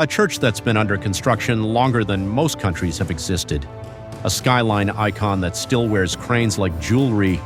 a church that's been under construction longer than most countries have existed, a skyline icon that still wears cranes like jewelry,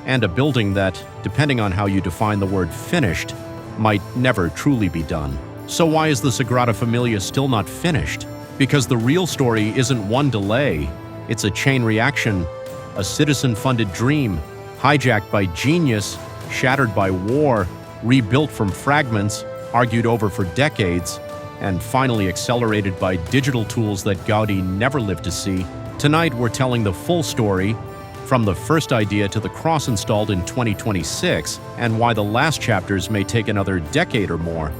and a building that, depending on how you define the word finished, might never truly be done. So why is the Sagrada Familia still not finished? Because the real story isn't one delay, it's a chain reaction, a citizen-funded dream, hijacked by genius, shattered by war, rebuilt from fragments, argued over for decades, and finally accelerated by digital tools that Gaudi never lived to see. Tonight we're telling the full story, from the first idea to the cross installed in 2026, and why the last chapters may take another decade or more.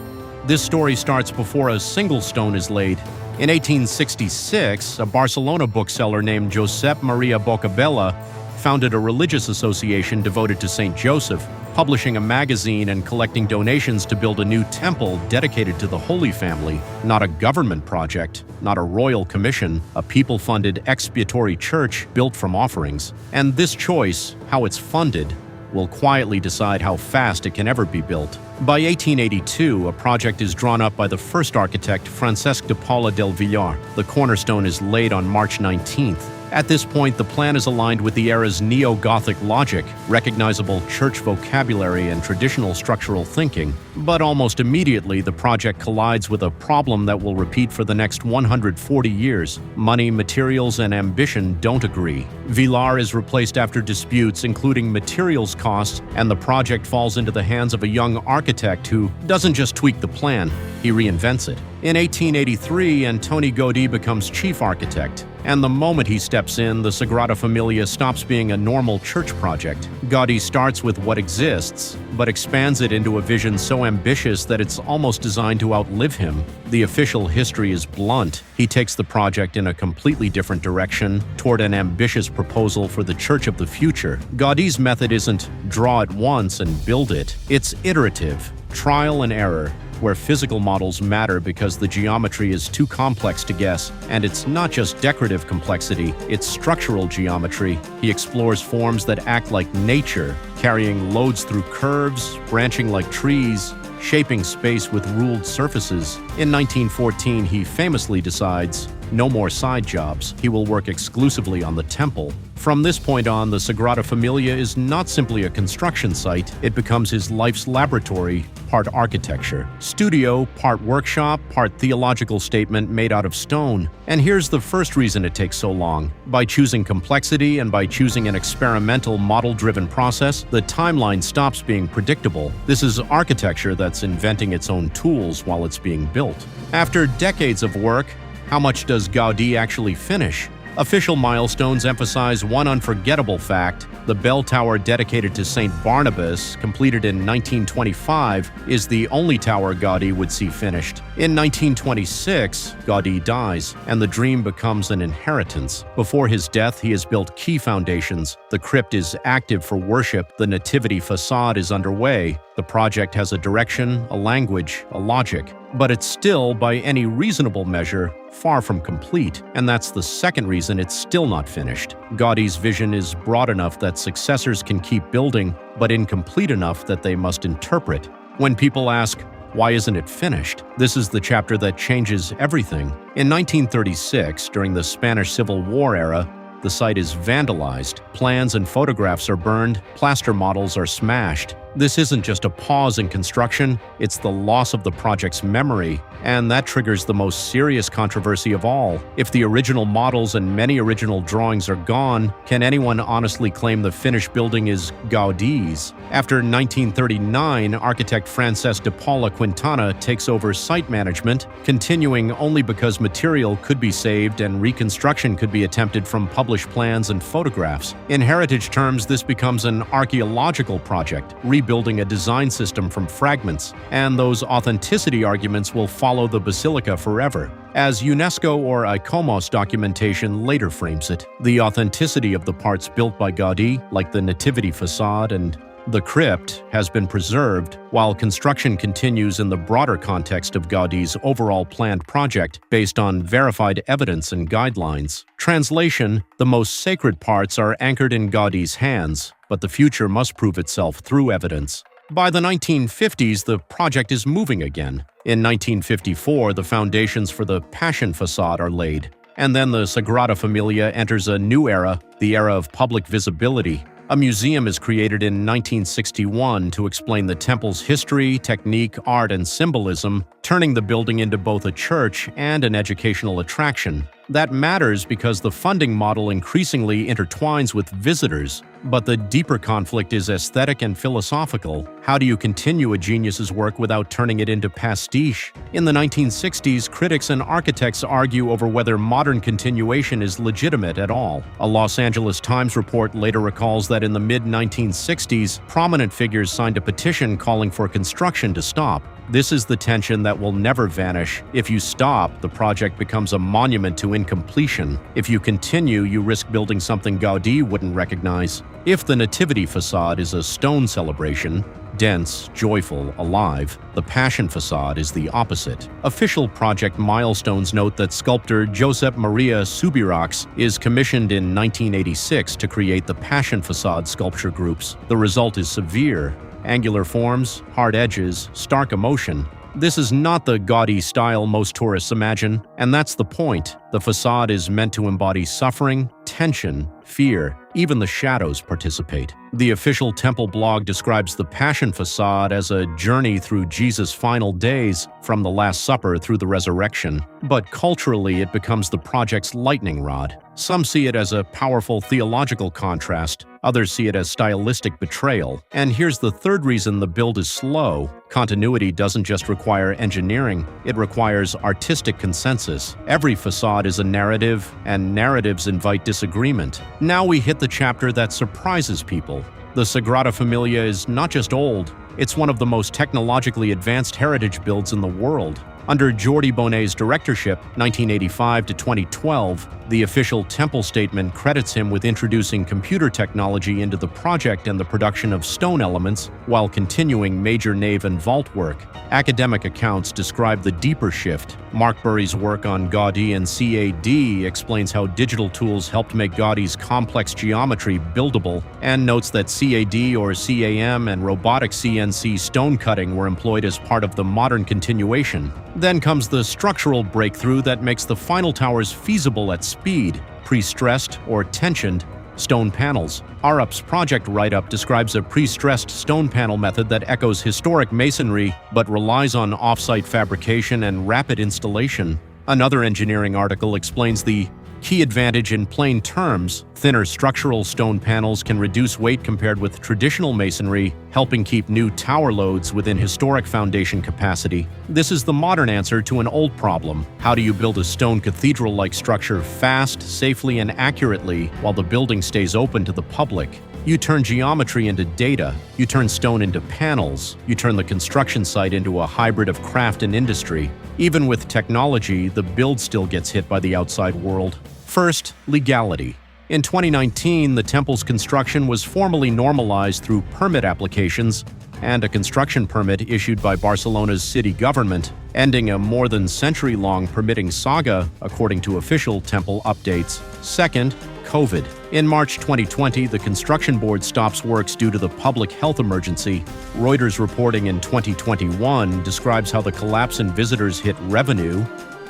This story starts before a single stone is laid. In 1866, a Barcelona bookseller named Josep Maria Bocabella founded a religious association devoted to Saint Joseph, publishing a magazine and collecting donations to build a new temple dedicated to the Holy Family. Not a government project, not a royal commission, a people-funded expiatory church built from offerings. And this choice, how it's funded, will quietly decide how fast it can ever be built. By 1882, a project is drawn up by the first architect, Francesc de Paula del Villar. The cornerstone is laid on March 19th. At this point, the plan is aligned with the era's neo-Gothic logic, recognizable church vocabulary and traditional structural thinking. But almost immediately, the project collides with a problem that will repeat for the next 140 years. Money, materials, and ambition don't agree. Villar is replaced after disputes, including materials costs, and the project falls into the hands of a young architect who doesn't just tweak the plan, he reinvents it. In 1883, Antoni Gaudi becomes chief architect, and the moment he steps in, the Sagrada Familia stops being a normal church project. Gaudi starts with what exists, but expands it into a vision so ambitious that it's almost designed to outlive him. The official history is blunt. He takes the project in a completely different direction, toward an ambitious proposal for the church of the future. Gaudi's method isn't draw it once and build it. It's iterative, trial and error, where physical models matter because the geometry is too complex to guess, and it's not just decorative complexity, it's structural geometry. He explores forms that act like nature, carrying loads through curves, branching like trees, shaping space with ruled surfaces. In 1914, he famously decides, no more side jobs. He will work exclusively on the temple. From this point on, the Sagrada Familia is not simply a construction site, it becomes his life's laboratory, part architecture. Studio, part workshop, part theological statement made out of stone. And here's the first reason it takes so long. By choosing complexity and by choosing an experimental, model-driven process, the timeline stops being predictable. This is architecture that's inventing its own tools while it's being built. After decades of work, how much does Gaudi actually finish? Official milestones emphasize one unforgettable fact: the bell tower dedicated to St. Barnabas, completed in 1925, is the only tower Gaudi would see finished. In 1926, Gaudi dies, and the dream becomes an inheritance. Before his death, he has built key foundations. The crypt is active for worship, the nativity facade is underway. The project has a direction, a language, a logic. But it's still, by any reasonable measure, far from complete, and that's the second reason it's still not finished. Gaudi's vision is broad enough that successors can keep building, but incomplete enough that they must interpret. When people ask, why isn't it finished? This is the chapter that changes everything. In 1936, during the Spanish Civil War era, the site is vandalized. Plans and photographs are burned, plaster models are smashed. This isn't just a pause in construction, it's the loss of the project's memory, and that triggers the most serious controversy of all. If the original models and many original drawings are gone, can anyone honestly claim the finished building is Gaudi's? After 1939, architect Francesc de Paula Quintana takes over site management, continuing only because material could be saved and reconstruction could be attempted from published plans and photographs. In heritage terms, this becomes an archaeological project, rebuilding a design system from fragments, and those authenticity arguments will follow the basilica forever. As UNESCO or ICOMOS documentation later frames it, the authenticity of the parts built by Gaudi, like the nativity facade and the crypt, has been preserved, while construction continues in the broader context of Gaudi's overall planned project based on verified evidence and guidelines. Translation: the most sacred parts are anchored in Gaudi's hands, but the future must prove itself through evidence. By the 1950s, the project is moving again. In 1954, the foundations for the Passion facade are laid. And then the Sagrada Familia enters a new era, the era of public visibility. A museum is created in 1961 to explain the temple's history, technique, art, and symbolism, turning the building into both a church and an educational attraction. That matters because the funding model increasingly intertwines with visitors. But the deeper conflict is aesthetic and philosophical. How do you continue a genius's work without turning it into pastiche? In the 1960s, critics and architects argue over whether modern continuation is legitimate at all. A Los Angeles Times report later recalls that in the mid-1960s, prominent figures signed a petition calling for construction to stop. This is the tension that will never vanish. If you stop, the project becomes a monument to incompletion. If you continue, you risk building something Gaudi wouldn't recognize. If the Nativity facade is a stone celebration, dense, joyful, alive, the Passion facade is the opposite. Official project milestones note that sculptor Josep Maria Subirachs is commissioned in 1986 to create the Passion facade sculpture groups. The result is severe. Angular forms, hard edges, stark emotion. This is not the Gaudi style most tourists imagine, and that's the point. The facade is meant to embody suffering, tension, fear. Even the shadows participate. The official temple blog describes the Passion facade as a journey through Jesus' final days, from the Last Supper through the resurrection. But culturally, it becomes the project's lightning rod. Some see it as a powerful theological contrast. Others see it as stylistic betrayal. And here's the third reason the build is slow. Continuity doesn't just require engineering, it requires artistic consensus. Every facade is a narrative, and narratives invite disagreement. Now we hit the chapter that surprises people. The Sagrada Familia is not just old, it's one of the most technologically advanced heritage builds in the world. Under Jordi Bonet's directorship, 1985 to 2012, the official temple statement credits him with introducing computer technology into the project and the production of stone elements while continuing major nave and vault work. Academic accounts describe the deeper shift. Mark Burry's work on Gaudi and CAD explains how digital tools helped make Gaudi's complex geometry buildable, and notes that CAD or CAM and robotic CNC stone cutting were employed as part of the modern continuation. Then comes the structural breakthrough that makes the final towers feasible at speed, pre-stressed or tensioned stone panels. Arup's project write-up describes a pre-stressed stone panel method that echoes historic masonry but relies on off-site fabrication and rapid installation. Another engineering article explains the key advantage in plain terms. Thinner structural stone panels can reduce weight compared with traditional masonry, helping keep new tower loads within historic foundation capacity. This is the modern answer to an old problem. How do you build a stone cathedral-like structure fast, safely, and accurately while the building stays open to the public? You turn geometry into data, you turn stone into panels, you turn the construction site into a hybrid of craft and industry. Even with technology, the build still gets hit by the outside world. First, legality. In 2019, the temple's construction was formally normalized through permit applications and a construction permit issued by Barcelona's city government, ending a more than century-long permitting saga, according to official temple updates. Second, COVID. In March 2020, the construction board stops works due to the public health emergency. Reuters reporting in 2021 describes how the collapse in visitors hit revenue,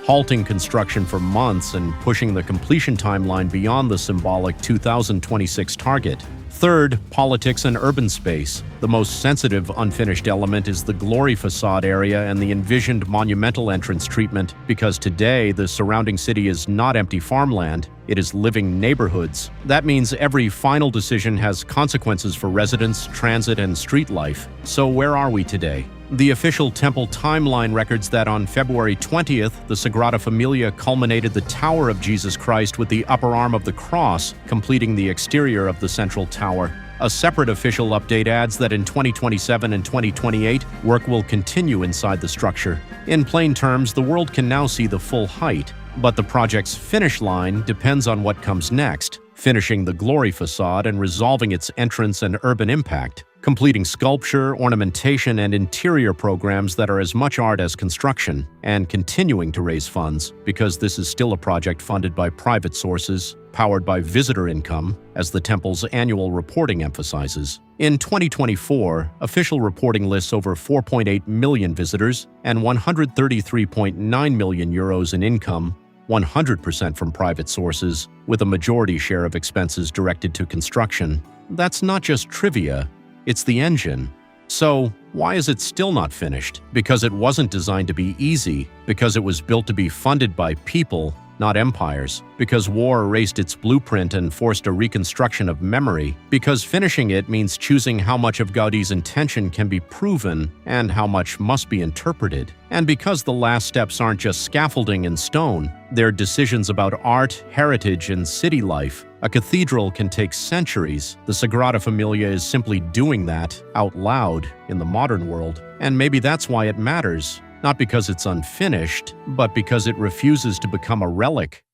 halting construction for months and pushing the completion timeline beyond the symbolic 2026 target. Third, politics and urban space. The most sensitive unfinished element is the glory facade area and the envisioned monumental entrance treatment, because today the surrounding city is not empty farmland, it is living neighborhoods. That means every final decision has consequences for residents, transit, and street life. So where are we today? The official temple timeline records that on February 20th, the Sagrada Familia culminated the Tower of Jesus Christ with the upper arm of the cross, completing the exterior of the central tower. A separate official update adds that in 2027 and 2028, work will continue inside the structure. In plain terms, the world can now see the full height, but the project's finish line depends on what comes next, finishing the glory facade and resolving its entrance and urban impact, completing sculpture, ornamentation, and interior programs that are as much art as construction, and continuing to raise funds, because this is still a project funded by private sources, powered by visitor income, as the temple's annual reporting emphasizes. In 2024, official reporting lists over 4.8 million visitors and 133.9 million euros in income, 100% from private sources, with a majority share of expenses directed to construction. That's not just trivia, it's the engine. So, why is it still not finished? Because it wasn't designed to be easy, because it was built to be funded by people, not empires, because war erased its blueprint and forced a reconstruction of memory, because finishing it means choosing how much of Gaudi's intention can be proven and how much must be interpreted, and because the last steps aren't just scaffolding in stone, they're decisions about art, heritage, and city life. A cathedral can take centuries. The Sagrada Familia is simply doing that out loud in the modern world, and maybe that's why it matters. Not because it's unfinished, but because it refuses to become a relic.